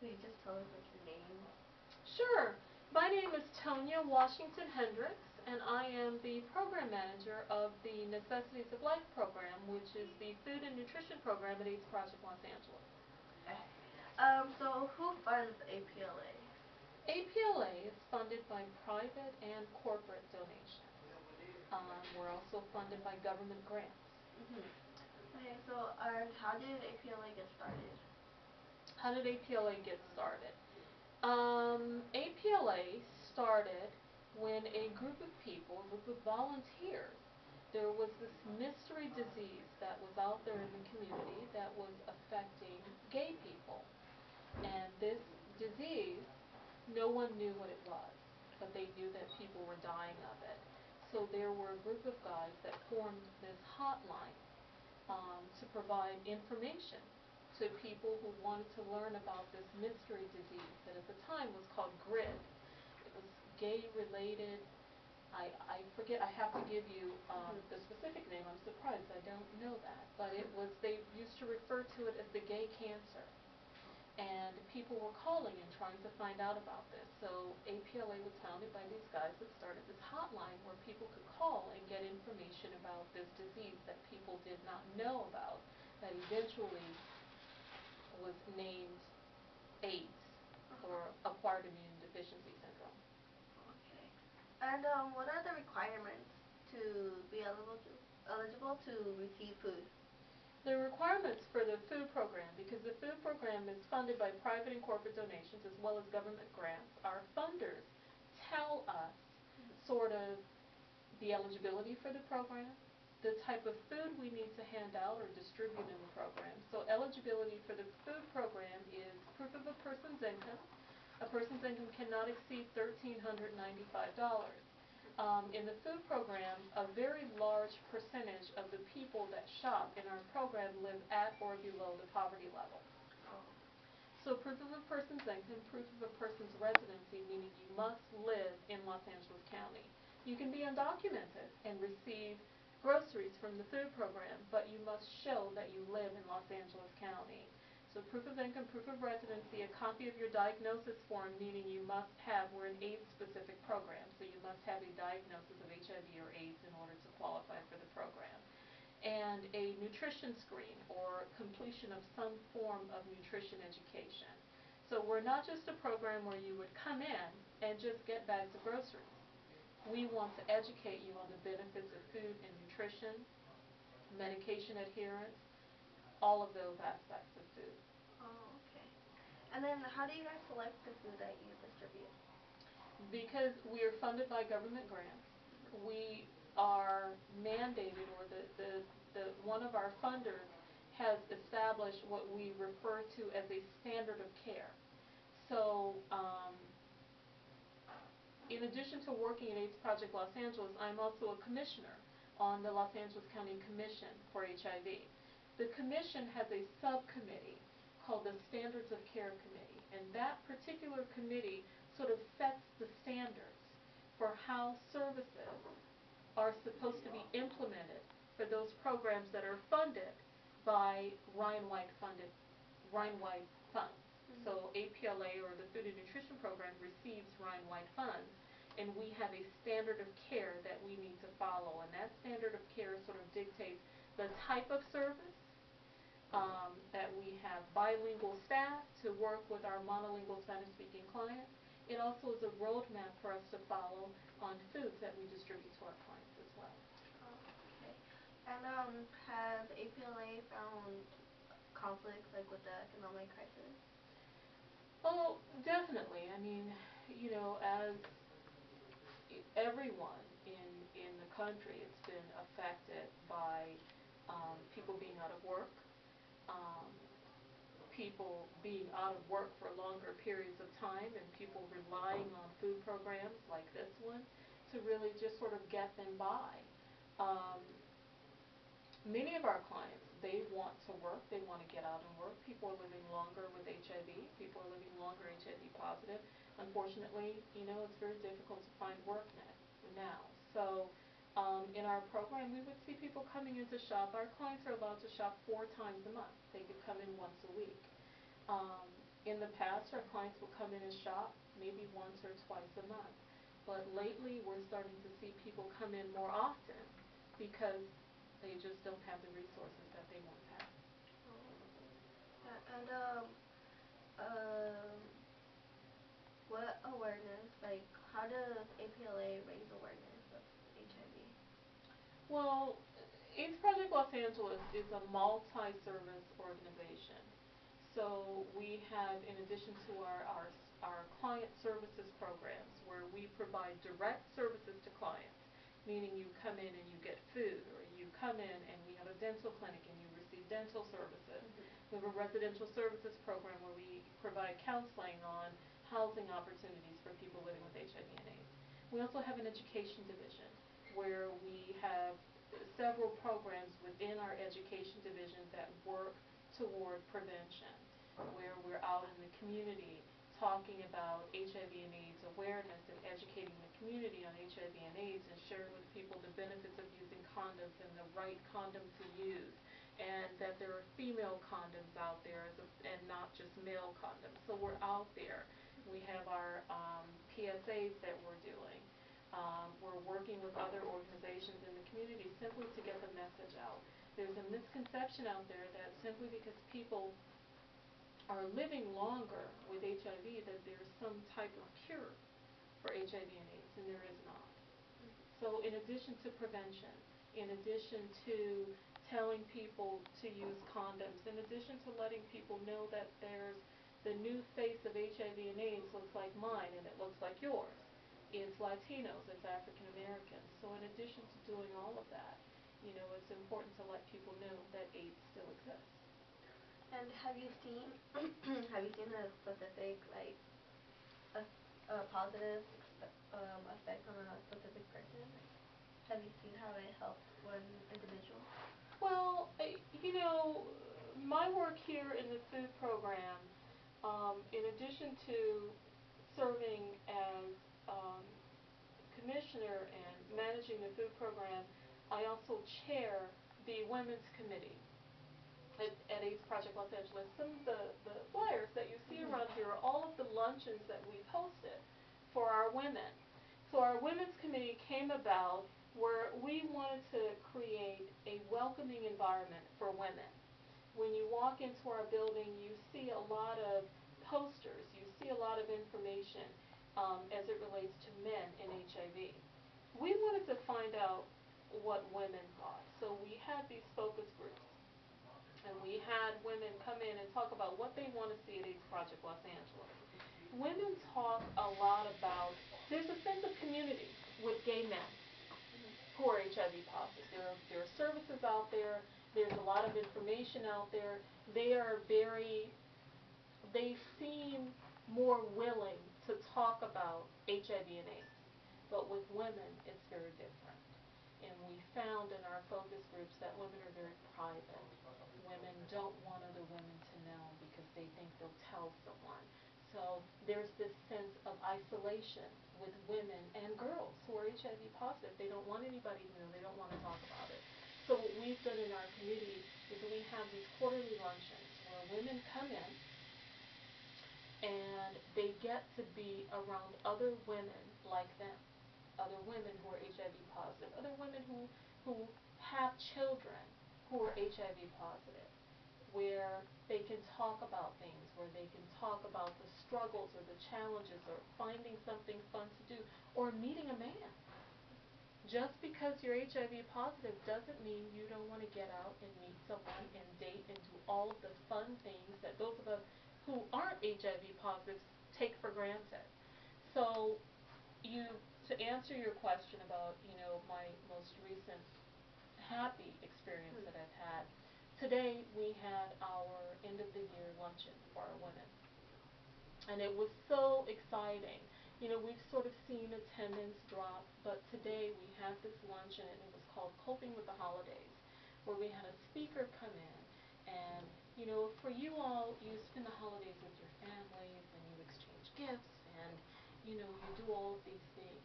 Could you just tell us like your name? Sure. My name is Tonya Washington Hendricks, and I am the program manager of the Necessities of Life program, which is the food and nutrition program at AIDS Project Los Angeles. Okay. So who funds APLA? APLA is funded by private and corporate donations. We're also funded by government grants. Mhm. Okay. So, how did APLA get started? How did APLA get started? APLA started when a group of people, a group of volunteers, there was this mystery disease that was out there in the community that was affecting gay people. And this disease, no one knew what it was, but they knew that people were dying of it. So there were a group of guys that formed this hotline to provide information to people who wanted to learn about this mystery disease that at the time was called GRID. It was gay related. I forget, I have to give you the specific name. I'm surprised I don't know that. But it was, they used to refer to it as the gay cancer. And people were calling and trying to find out about this. So APLA was founded by these guys that started this hotline where people could call and get information about this disease that people did not know about, that eventually was named AIDS, or acquired immune deficiency syndrome. Okay. And what are the requirements to be eligible to receive food? The requirements for the food program, because the food program is funded by private and corporate donations as well as government grants, our funders tell us sort of the eligibility for the program, the type of food we need to hand out or distribute in the program. So eligibility for the food program is proof of a person's income. A person's income cannot exceed $1,395. In the food program, a very large percentage of the people that shop in our program live at or below the poverty level. Oh. So proof of a person's income, proof of a person's residency, meaning you must live in Los Angeles County. You can be undocumented and receive groceries from the food program, but you must show that you live in Los Angeles County. So proof of income, proof of residency, a copy of your diagnosis form, meaning you must have, we're an AIDS-specific program, so you must have a diagnosis of HIV or AIDS in order to qualify for the program. And a nutrition screen or completion of some form of nutrition education. So we're not just a program where you would come in and just get bags of groceries. We want to educate you on the benefits of food and nutrition, medication adherence, all of those aspects of food. Oh, okay. And then how do you guys select the food that you distribute? Because we are funded by government grants, we are mandated, or one of our funders has established what we refer to as a standard of care. So, in addition to working at AIDS Project Los Angeles, I'm also a commissioner on the Los Angeles County Commission for HIV. The commission has a subcommittee called the Standards of Care Committee, and that particular committee sort of sets the standards for how services are supposed to be implemented for those programs that are funded by Ryan White funds. So APLA, or the Food and Nutrition Program, receives Ryan White funds, and we have a standard of care that we need to follow, and that standard of care sort of dictates the type of service, that we have bilingual staff to work with our monolingual Spanish-speaking clients. It also is a roadmap for us to follow on foods that we distribute to our clients as well. Oh, okay. And has APLA found conflicts like with the economic crisis? Oh, definitely. I mean, as everyone in the country, it's been affected by people being out of work, um, people being out of work for longer periods of time, and people relying on food programs like this one to really just sort of get them by. Um, Many of our clients, they want to work, they want to get out and work. People are living longer with HIV, people are living longer HIV positive. Unfortunately, it's very difficult to find work now. So in our program, we would see people coming in to shop. Our clients are allowed to shop 4 times a month. They could come in once a week. Um, In the past, our clients will come in and shop maybe once or twice a month. But lately, we're starting to see people come in more often because they just don't have the resources that they once had. Oh, yeah, and um, what awareness, like, how does APLA raise awareness of HIV? Well, AIDS Project Los Angeles is a multi-service organization. So we have, in addition to our client services programs, where we provide direct services to clients, meaning you come in and you get food, or you come in and we have a dental clinic and you receive dental services. We have a residential services program where we provide counseling on housing opportunities for people living with HIV and AIDS. We also have an education division where we have several programs within our education division that work toward prevention, where we're out in the community talking about HIV and AIDS awareness and educating the community on HIV and AIDS and sharing with people the benefits of using condoms and the right condom to use, and that there are female condoms out there and not just male condoms. So we're out there. We have our PSAs that we're doing. We're working with other organizations in the community simply to get the message out. There's a misconception out there that simply because people are living longer with HIV that there's some type of cure for HIV and AIDS, and there is not. So in addition to prevention, in addition to telling people to use condoms, in addition to letting people know that there's the new face of HIV and AIDS looks like mine and it looks like yours. It's Latinos, it's African Americans. So in addition to doing all of that, it's important to let people know that AIDS still exists. And have you seen have you seen a specific, like, a, a positive effect on a specific person? Like, have you seen how it helped one individual? Well, my work here in the food program, in addition to serving as commissioner and managing the food program, I also chair the women's committee at AIDS Project Los Angeles. Some of the flyers that you see around here are all of the luncheons that we've hosted for our women. So our women's committee came about where we wanted to create a welcoming environment for women. When you walk into our building, you see a lot of posters, you see a lot of information as it relates to men and HIV. We wanted to find out what women thought. So we had these focus groups, and we had women come in and talk about what they want to see at AIDS Project Los Angeles. Women talk a lot about, there's a sense of community with gay men who are HIV positive. There are services out there. There's a lot of information out there. They seem more willing to talk about HIV and AIDS. But with women, it's very different. And we found in our focus groups that women are very private. Women don't want other women to know because they think they'll tell someone. So there's this sense of isolation with women and girls who are HIV positive. They don't want anybody to know. They don't want to talk about it. So what we've done in our community is we have these quarterly luncheons where women come in and they get to be around other women like them, other women who are HIV positive, other women who have children who are HIV positive, where they can talk about things, where they can talk about the struggles or the challenges or finding something fun to do or meeting a man. Just because you're HIV positive doesn't mean you don't want to get out and meet someone and date and do all of the fun things that those of us who aren't HIV positive take for granted. So to answer your question about, my most recent happy experience that I've had, today we had our end of the year luncheon for our women. And it was so exciting. We've sort of seen attendance drop, but today we had this luncheon and it was called Coping with the Holidays, where we had a speaker come in and, for you all, you spend the holidays with your families and you exchange gifts and, you do all of these things.